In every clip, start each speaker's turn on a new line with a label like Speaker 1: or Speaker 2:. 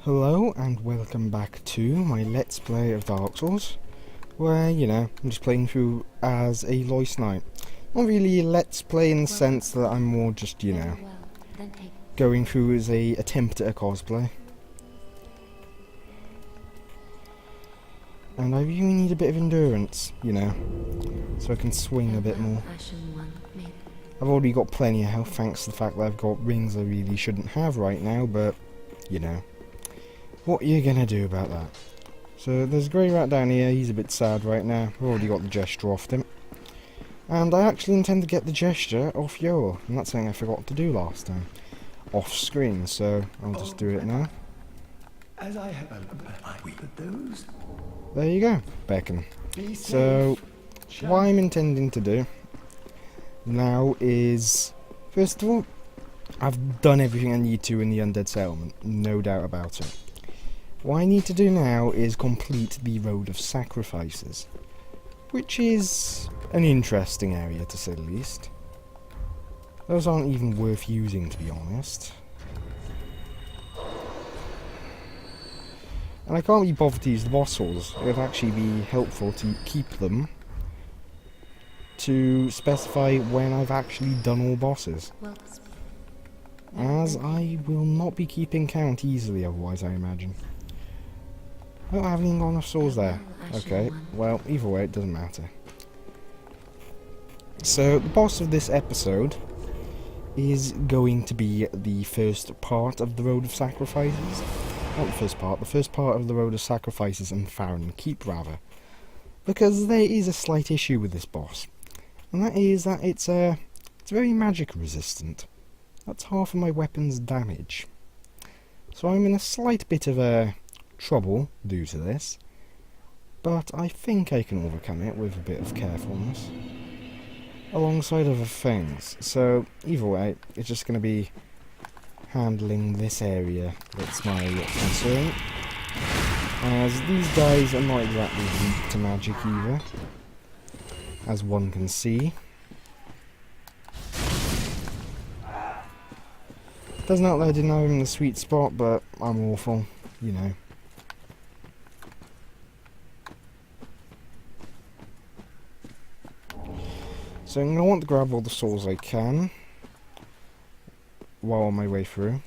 Speaker 1: Hello and welcome back to my Let's Play of Dark Souls, where, I'm just playing through as Aloy Knight. Not really a Let's Play in the sense that I'm more just, going through as a attempt at a cosplay. And I really need a bit of endurance, so I can swing a bit more. I've already got plenty of health thanks to the fact that I've got rings I really shouldn't have right now, but, what are you gonna do about that? So there's a grey rat down here, he's a bit sad right now. I've already got the gesture off him. And I actually intend to get the gesture off Yoel, and that's something I forgot to do last time. Off screen, so I'll just do it now.
Speaker 2: As I have those.
Speaker 1: There you go, beckon. So, what I'm intending to do now is, first of all, I've done everything I need to in the Undead Settlement, no doubt about it. What I need to do now is complete the Road of Sacrifices, which is an interesting area to say the least. Those aren't even worth using, to be honest. And I can't be bothered to use the boss swords. It would actually be helpful to keep them to specify when I've actually done all bosses. As I will not be keeping count easily otherwise, I imagine. Oh, I haven't even got enough swords there. Okay, well, either way, it doesn't matter. So, the boss of this episode is going to be the first part of the Road of Sacrifices. Not the first part of the Road of Sacrifices and Farron Keep, rather. Because there is a slight issue with this boss. And that is that it's very magic resistant. That's half of my weapon's damage. So I'm in a slight bit of trouble due to this. But I think I can overcome it with a bit of carefulness. Alongside other things. So either way, it's just going to be handling this area that's my concern. As these guys are not exactly weak to magic either. As one can see. Doesn't look like I didn't have him in the sweet spot, but I'm awful, So I'm going to want to grab all the souls I can while on my way through,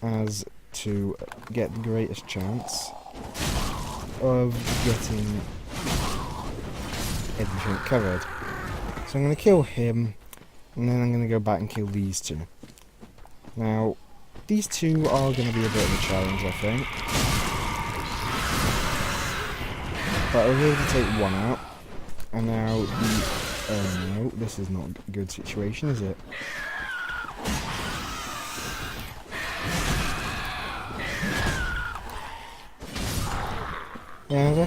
Speaker 1: as to get the greatest chance of getting everything covered. So I'm going to kill him, and then I'm going to go back and kill these two. Now, these two are going to be a bit of a challenge, I think. But I was able to take one out, and now the... Oh no, this is not a good situation, is it? Yeah, they're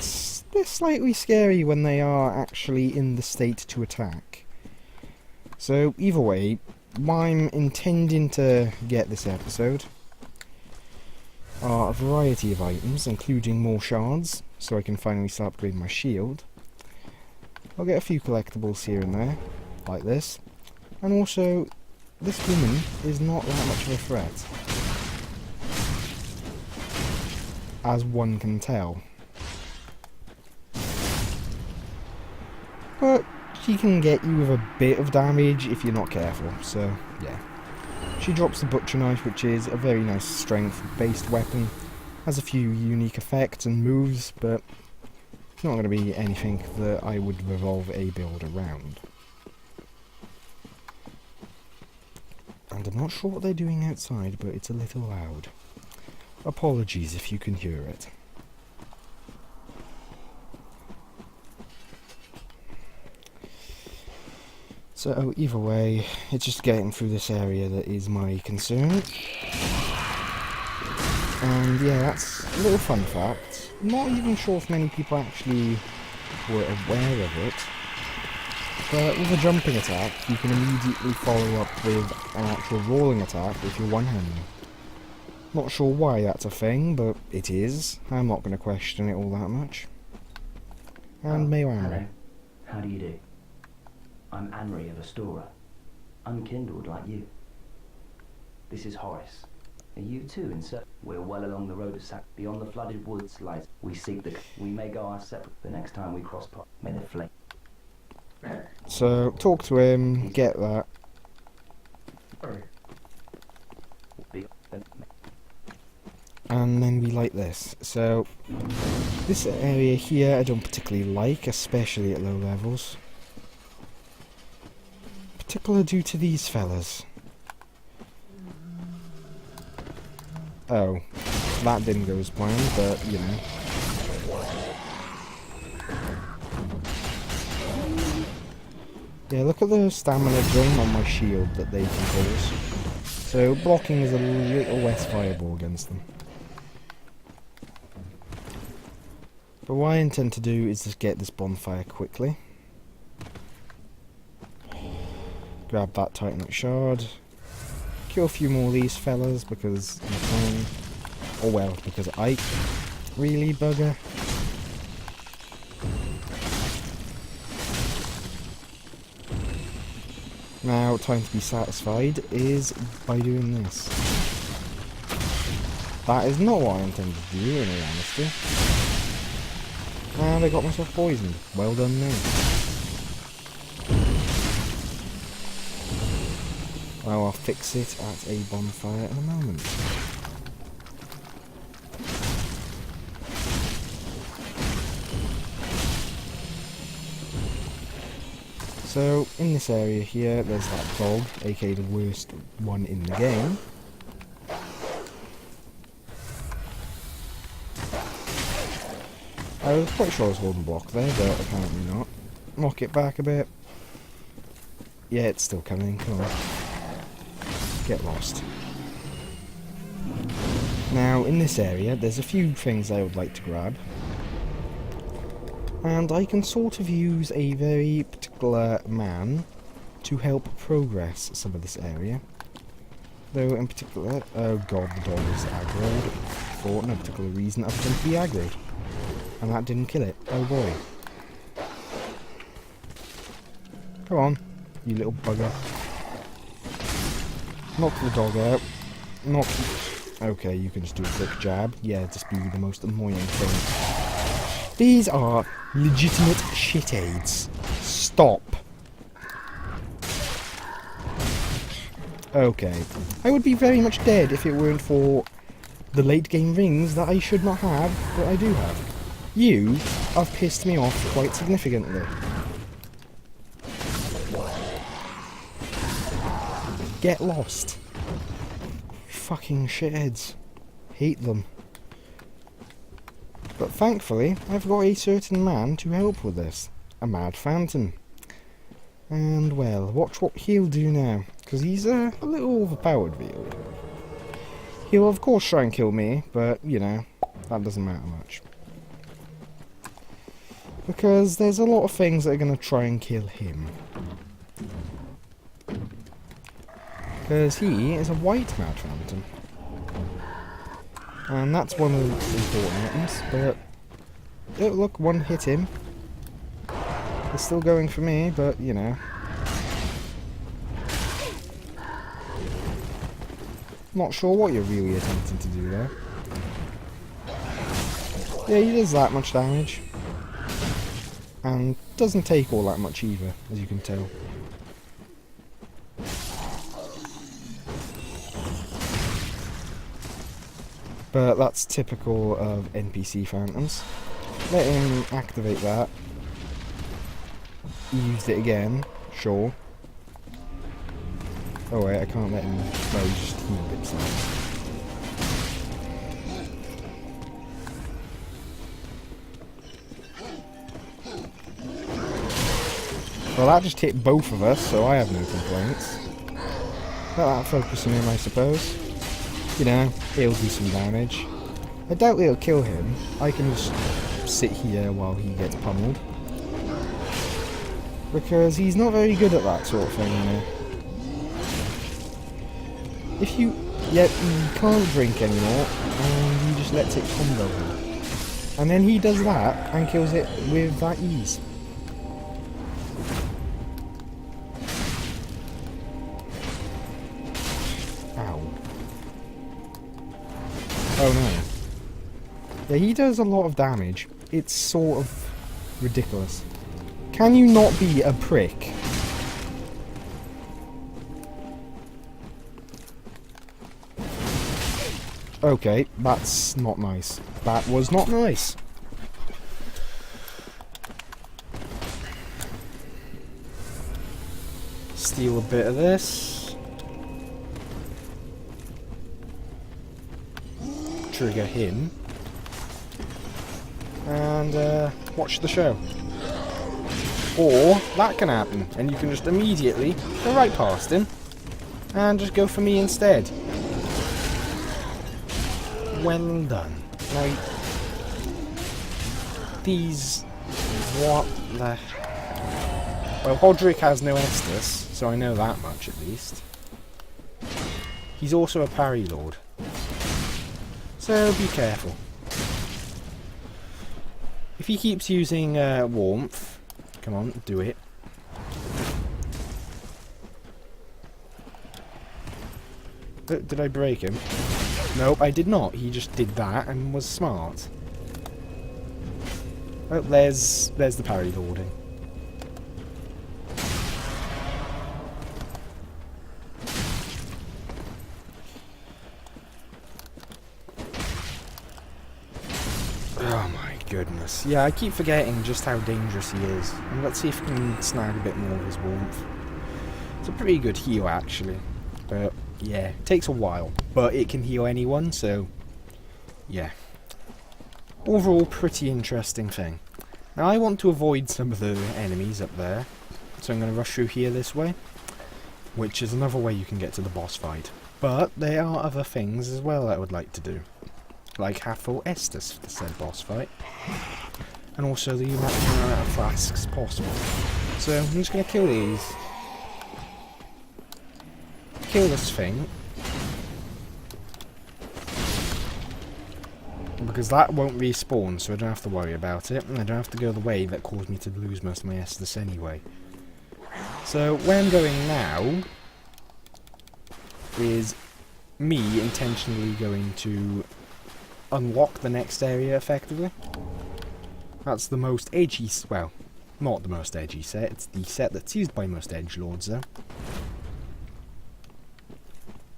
Speaker 1: slightly scary when they are actually in the state to attack. So, either way, what I'm intending to get this episode are a variety of items, including more shards, so I can finally start upgrading my shield. I'll get a few collectibles here and there, like this. And also, this woman is not that much of a threat, as one can tell. But she can get you with a bit of damage if you're not careful, so yeah. She drops the butcher knife, which is a very nice strength-based weapon. Has a few unique effects and moves, but it's not going to be anything that I would revolve a build around. And I'm not sure what they're doing outside, but it's a little loud. Apologies if you can hear it. So either way, it's just getting through this area that is my concern. And yeah, that's a little fun fact. Not even sure if many people actually were aware of it. But with a jumping attack, you can immediately follow up with an actual rolling attack if you're one-handed. Not sure why that's a thing, but it is. I'm not going to question it all that much. And Mayo Amber.
Speaker 3: Hello. How do you do? I'm Anri of Astora, unkindled like you. This is Horace, Are you too in search? We're well along the road of sac. Beyond the flooded woods lies. We seek the. We may go our separate. The next time we cross paths, may the flame.
Speaker 1: So, talk to him, get that.
Speaker 3: Be.
Speaker 1: And then we like this. So, this area here I don't particularly like, especially at low levels. Particularly due to these fellas. Oh, that didn't go as planned, but you know. Yeah, look at the stamina drain on my shield that they can cause. So blocking is a little less viable against them. But what I intend to do is just get this bonfire quickly. Grab that Titanite shard. Kill a few more of these fellas because I'm trying. Oh well, because I really bugger. Now, time to be satisfied is by doing this. That is not what I intended to do, in all honesty. And I got myself poisoned. Well done me. Well, I'll fix it at a bonfire in a moment. So, in this area here, there's that dog, aka the worst one in the game. I was quite sure I was holding block there, but apparently not. Knock it back a bit. Yeah, it's still coming, come on. Get lost. Now, in this area, there's a few things I would like to grab. And I can sort of use a very particular man to help progress some of this area. Though in particular, oh god, the dog is aggroed for no particular reason other than to be aggroed. And that didn't kill it. Oh boy. Come on, you little bugger. Knock the dog out. Knock. Okay, you can just do a quick jab. Yeah, just be the most annoying thing. These are legitimate shit aids. Stop. Okay. I would be very much dead if it weren't for the late game rings that I should not have, but I do have. You have pissed me off quite significantly. Get lost. Fucking shitheads. Hate them. But thankfully, I've got a certain man to help with this. A Mad Phantom. And well, watch what he'll do now. Because he's a little overpowered, really. He'll of course try and kill me, but, you know, that doesn't matter much. Because there's a lot of things that are going to try and kill him. Because he is a white Mad Phantom. And that's one of the important items, but... Oh, look, one hit him. It's still going for me, but, you know. Not sure what you're really attempting to do there. Yeah, he does that much damage. And doesn't take all that much either, as you can tell. But that's typical of NPC phantoms. Let him activate that. He used it again, sure. Oh wait, I can't let him. No, he just healed himself. Well, that just hit both of us, so I have no complaints. Let that focus on him, I suppose. You know, it'll do some damage. I doubt it'll kill him. I can just sit here while he gets pummeled. Because he's not very good at that sort of thing, you know. If you... Yep, you can't drink anymore, and you just let it combo him. And then he does that, and kills it with that ease. Yeah, he does a lot of damage. It's sort of ridiculous. Can you not be a prick? Okay, that's not nice. That was not nice. Steal a bit of this. Trigger him. And watch the show. Or that can happen, and you can just immediately go right past him and just go for me instead. Well done. Now, these... what the... Well, Hodrick has no Estus, so I know that much at least. He's also a parry lord. So be careful. If he keeps using warmth... Come on, do it. Did I break him? Nope, I did not. He just did that and was smart. Oh, there's the parry lording. Oh my goodness. Yeah, I keep forgetting just how dangerous he is. And let's see if we can snag a bit more of his warmth. It's a pretty good heal actually. But yeah, it takes a while. But it can heal anyone, so yeah. Overall, pretty interesting thing. Now I want to avoid some of the enemies up there. So I'm going to rush through here this way. Which is another way you can get to the boss fight. But there are other things as well that I would like to do. Like have full Estus for the said boss fight. And also the maximum amount of flasks possible. So I'm just going to kill these. Kill this thing. Because that won't respawn, so I don't have to worry about it. And I don't have to go the way that caused me to lose most of my Estus anyway. So where I'm going now is me intentionally going to unlock the next area effectively. That's the most edgy, well, not the most edgy set, it's the set that's used by most edgelords though.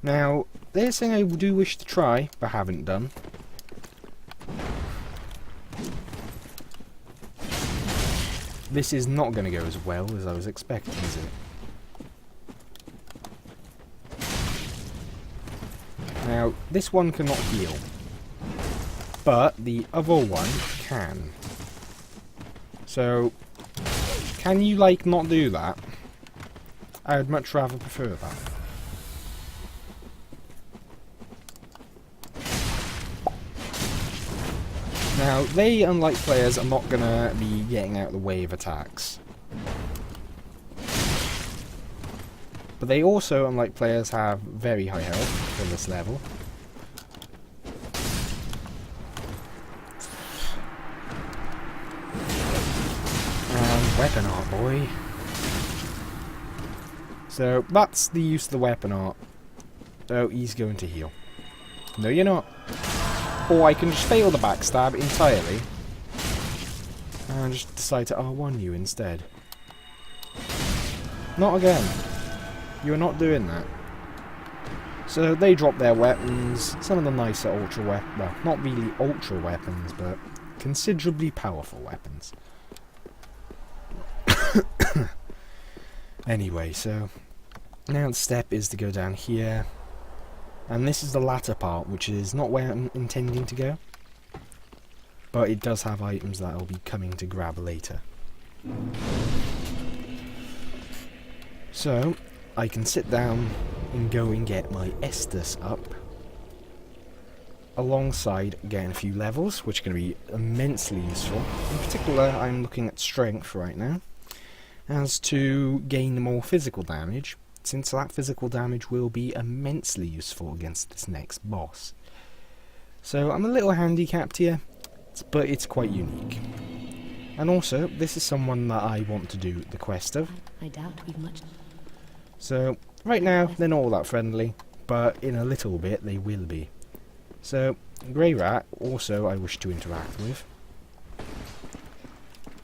Speaker 1: Now, there's something I do wish to try, but haven't done. This is not going to go as well as I was expecting, is it? Now, this one cannot heal. But the other one can. So, can you, like, not do that? I would much rather prefer that. Now, they, unlike players, are not gonna be getting out of the way of attacks. But they also, unlike players, have very high health for this level. And weapon art, boy. So, that's the use of the weapon art. So, he's going to heal. No, you're not. Or I can just fail the backstab entirely and just decide to R1 you instead. Not again. You're not doing that. So they drop their weapons, some of the nicer ultra weapons, well, not really ultra weapons, but considerably powerful weapons. Anyway, so now the step is to go down here. And this is the latter part, which is not where I'm intending to go. But it does have items that I'll be coming to grab later. So, I can sit down and go and get my Estus up. Alongside getting a few levels, which are going to be immensely useful. In particular, I'm looking at strength right now. As to gain more physical damage. Since that physical damage will be immensely useful against this next boss. So I'm a little handicapped here, but it's quite unique. And also, this is someone that I want to do the quest of.
Speaker 4: I doubt we've much.
Speaker 1: So, right now, they're not all that friendly, but in a little bit they will be. So, Grey Rat also I wish to interact with.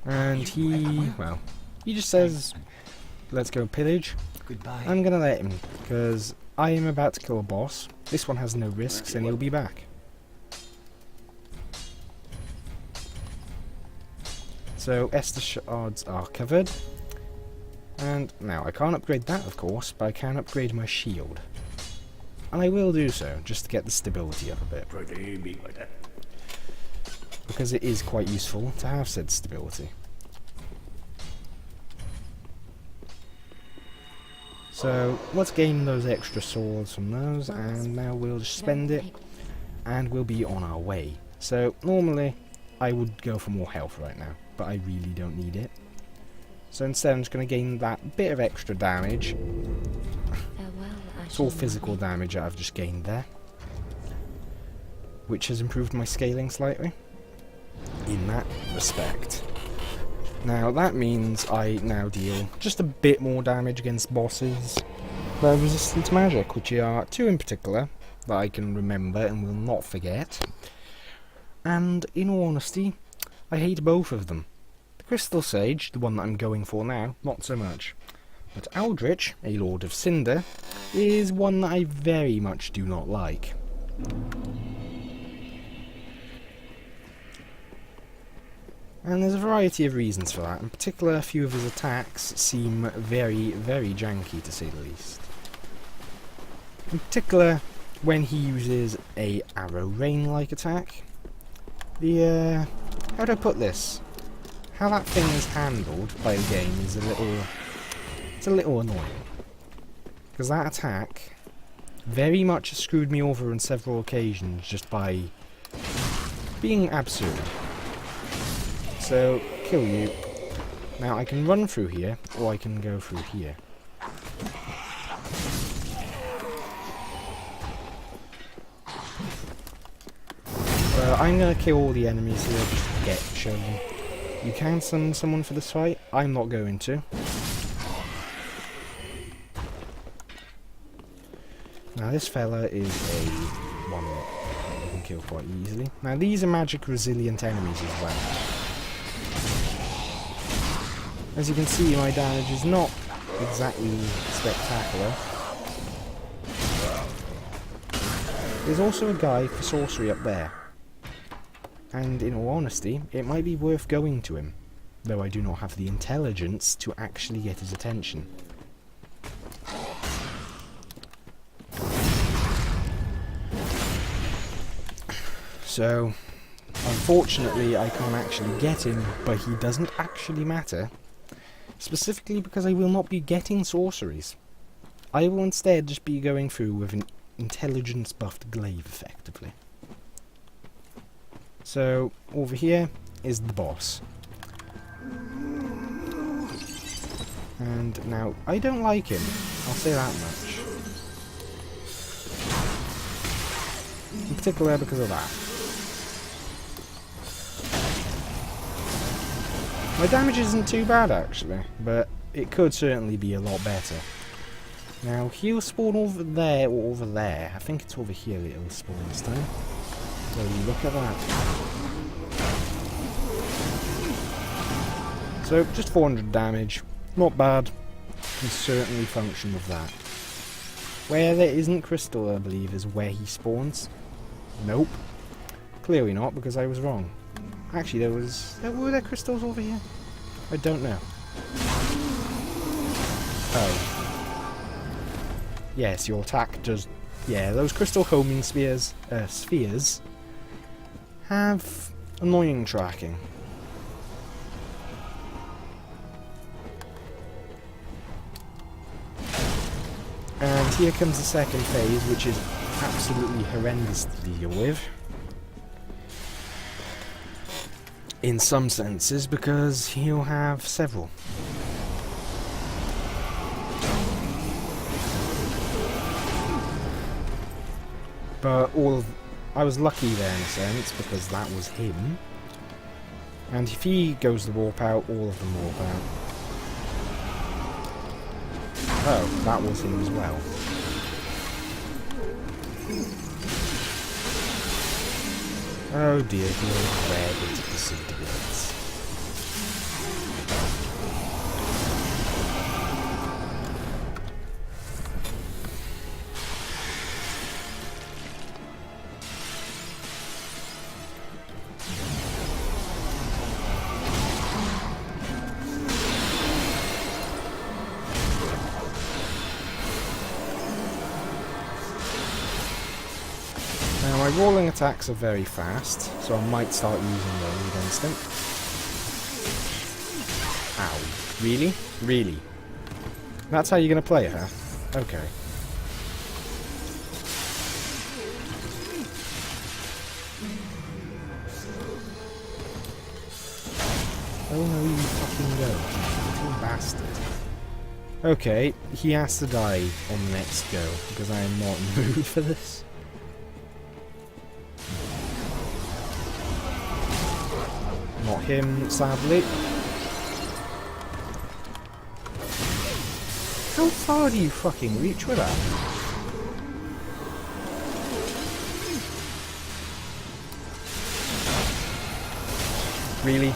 Speaker 1: And he, well, he just says, let's go pillage.
Speaker 2: Goodbye.
Speaker 1: I'm gonna let him, because I am about to kill a boss. This one has no risks and he'll be back. So Estus shards are covered. And now I can't upgrade that of course, but I can upgrade my shield. And I will do so, just to get the stability up a bit. Because it is quite useful to have said stability. So let's gain those extra swords from those, and now we'll just spend it, and we'll be on our way. So normally I would go for more health right now, but I really don't need it. So instead I'm just going to gain that bit of extra damage. It's all physical damage that I've just gained there, which has improved my scaling slightly in that respect. Now that means I now deal just a bit more damage against bosses that are resistant to magic, which are two in particular that I can remember and will not forget. And in all honesty, I hate both of them. The Crystal Sage, the one that I'm going for now, not so much. But Aldrich, a Lord of Cinder, is one that I very much do not like. And there's a variety of reasons for that. In particular, a few of his attacks seem very, very janky to say the least. In particular, when he uses a Arrow Rain-like attack. The, how do I put this? How that thing is handled by the game is it's a little annoying. Because that attack very much screwed me over on several occasions just by being absurd. So, kill you. Now I can run through here, or I can go through here. I'm gonna kill all the enemies here just to get shown. You can summon someone for this fight, I'm not going to. Now this fella is a one that you can kill quite easily. Now these are magic resilient enemies as well. As you can see, my damage is not exactly spectacular. There's also a guy for sorcery up there. And in all honesty, it might be worth going to him, though I do not have the intelligence to actually get his attention. So, unfortunately I can't actually get him, but he doesn't actually matter. Specifically because I will not be getting sorceries. I will instead just be going through with an intelligence buffed glaive, effectively. So, over here is the boss. And now, I don't like him, I'll say that much. In particular because of that. My damage isn't too bad actually, but it could certainly be a lot better. Now he'll spawn over there or over there. I think it's over here that he'll spawn this time. So look at that. So just 400 damage, not bad. Can certainly function with that. Where there isn't crystal, I believe, is where he spawns. Nope. Clearly not, because I was wrong. Actually, were there crystals over here? I don't know. Oh. Yes, your attack does... Yeah, those crystal homing spheres have annoying tracking. And here comes the second phase, which is absolutely horrendous to deal with. In some senses, because he'll have several. But I was lucky there in a sense, because that was him. And if he goes to warp out, all of them warp out. Oh, that was him as well. Oh dear, he'll red into disintegrates. Now my rolling attacks are very fast, so I might start using those against him. Ow. Really? Really? That's how you're gonna play her? Okay. Oh no, you fucking go. You little bastard. Okay, he has to die on the next go, because I am not in the mood for this. Not him, sadly. How far do you fucking reach with that? Really?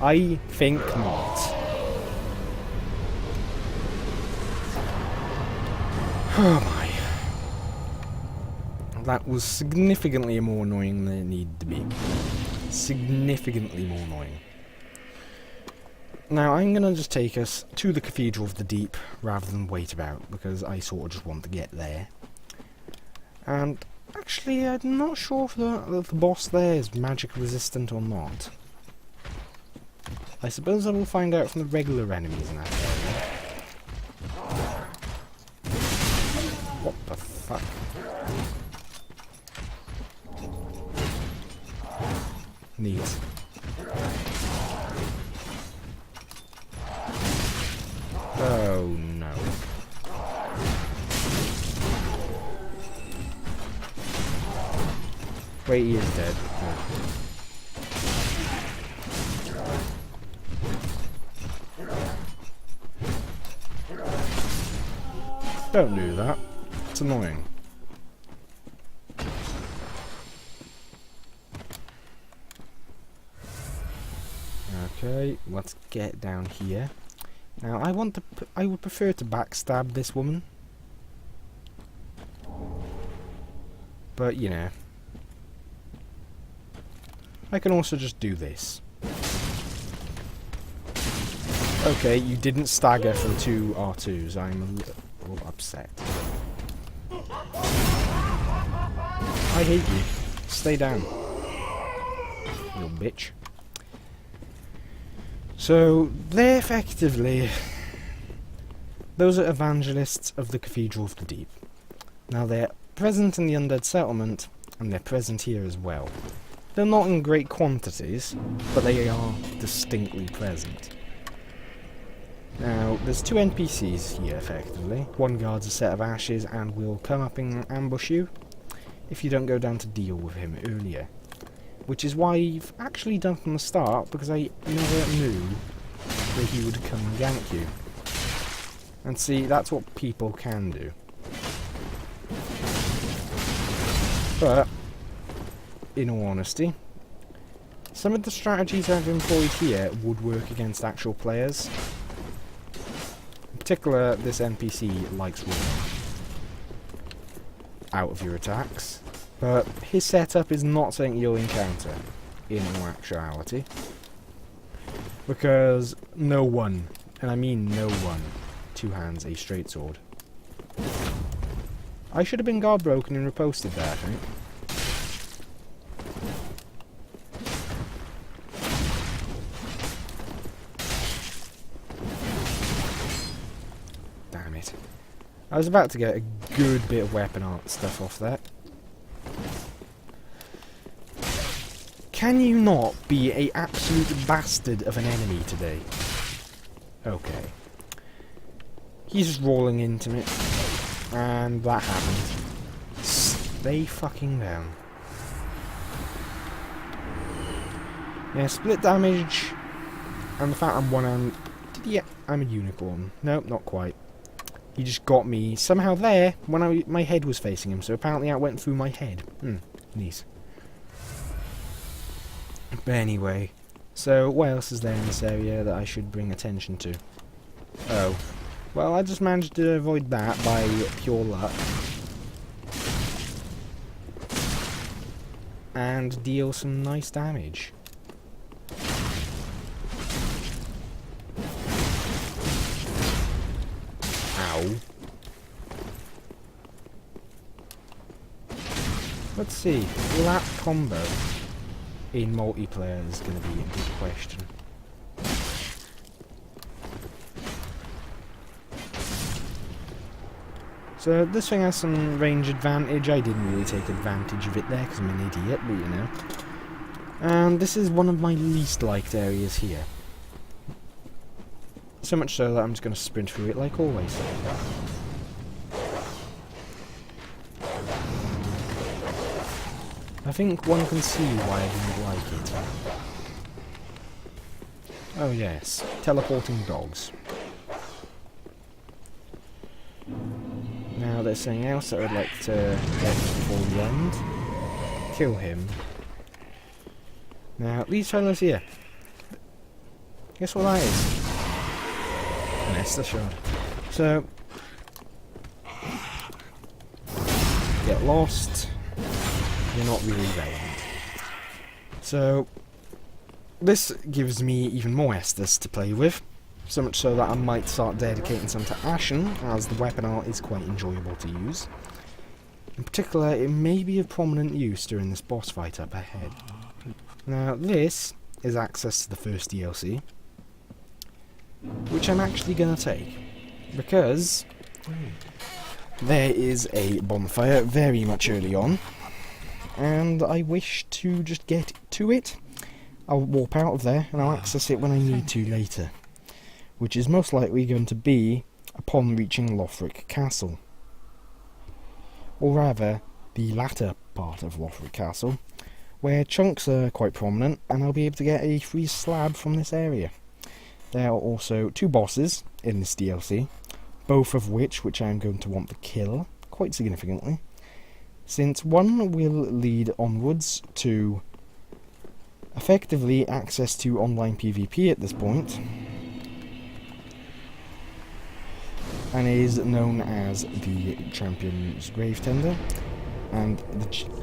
Speaker 1: I think not. Oh my. That was significantly more annoying than it needed to be. Significantly more annoying. Now I'm gonna just take us to the Cathedral of the Deep rather than wait about, because I sort of just want to get there. And actually I'm not sure if the boss there is magic resistant or not. I suppose I will find out from the regular enemies in that area. What the fuck? Neat. Oh no. Wait, he is dead. Don't do that. It's annoying. Okay, let's get down here. Now, I would prefer to backstab this woman. But, you know. I can also just do this. Okay, you didn't stagger from 2 R2s. I'm a little upset. I hate you. Stay down. You bitch. So, they're effectively... those are evangelists of the Cathedral of the Deep. Now, they're present in the Undead Settlement, and they're present here as well. They're not in great quantities, but they are distinctly present. Now, there's 2 NPCs here, effectively. One guards a set of ashes and will come up and ambush you if you don't go down to deal with him earlier. Which is why I've actually done from the start, because I never knew that he would come and gank you. And see, that's what people can do. But, in all honesty, some of the strategies I've employed here would work against actual players. In particular, this NPC likes running out of your attacks. But his setup is not something you'll encounter in all actuality. Because no one, and I mean no one, two-hands a straight sword. I should have been guard broken and reposted there, I think. Damn it. I was about to get a good bit of weapon art stuff off that. Can you not be a absolute bastard of an enemy today? Okay. He's just rolling into me. And that happened. Stay fucking down. Yeah, split damage. And the fact I'm one-handed. Yeah, I'm a unicorn. Nope, not quite. He just got me somehow there when my head was facing him. So apparently I went through my head. Neat. But anyway, so what else is there in this area that I should bring attention to? Oh, well, I just managed to avoid that by pure luck. And deal some nice damage. Ow. Let's see, will that combo in multiplayer is going to be a good question. So this thing has some range advantage. I didn't really take advantage of it there because I'm an idiot, but you know. And this is one of my least liked areas here. So much so that I'm just going to sprint through it like always. I think one can see why I didn't like it. Oh yes, teleporting dogs. Now there's something else that I'd like to get before the end. Kill him. Now, these fellas here. Guess what that is? An Esper shard. So, get lost. You're not really relevant. So, this gives me even more Estus to play with. So much so that I might start dedicating some to Ashen, as the weapon art is quite enjoyable to use. In particular, it may be of prominent use during this boss fight up ahead. Now, this is access to the first DLC, which I'm actually going to take, because there is a bonfire very much early on, and I wish to just get to it. I'll warp out of there, and I'll access it when I need to later, which is most likely going to be upon reaching Lothric Castle. Or rather, the latter part of Lothric Castle, where chunks are quite prominent, and I'll be able to get a free slab from this area. There are also 2 bosses in this DLC, both of which I'm going to want to kill, quite significantly, since one will lead onwards to effectively access to online PvP at this point, and is known as the Champion's Gravetender, and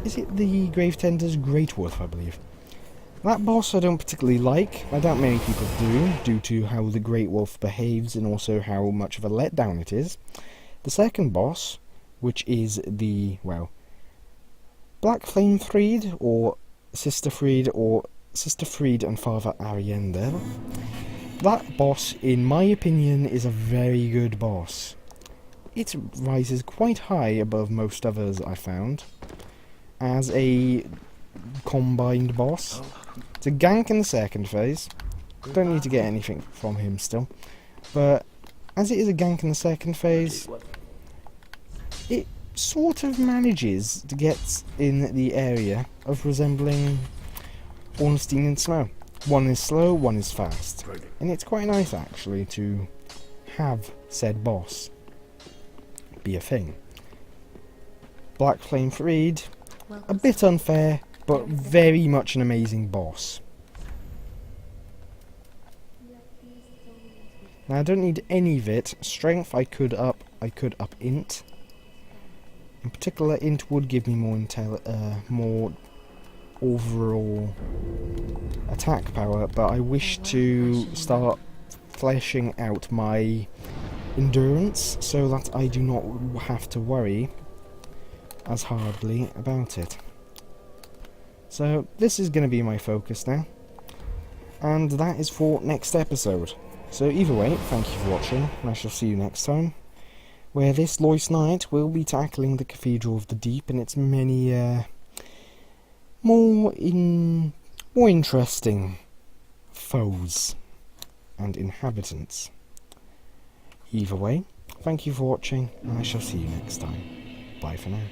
Speaker 1: is it the Gravetender's Great Wolf, I believe. That boss I don't particularly like. I doubt many people do, due to how the Great Wolf behaves and also how much of a letdown it is. The second boss, which is the, well, Black Flame Fried, or Sister Fried and Father Ariander. That boss, in my opinion, is a very good boss. It rises quite high above most others I found as a combined boss. It's a gank in the second phase. Don't need to get anything from him still. But as it is a gank in the second phase, it sort of manages to get in the area of resembling Ornstein and Snow. One is slow, one is fast. And it's quite nice actually to have said boss be a thing. Black Flame Fried, a bit unfair, but very much an amazing boss. Now I don't need any of it. Strength I could up int. In particular, int would give me more overall attack power, but I wish to start fleshing out my endurance so that I do not have to worry as hardly about it. So this is going to be my focus now, and that is for next episode. So either way, thank you for watching, and I shall see you next time, where this Lois night will be tackling the Cathedral of the Deep and its many more interesting foes and inhabitants. Either way, thank you for watching, and I shall see you next time. Bye for now.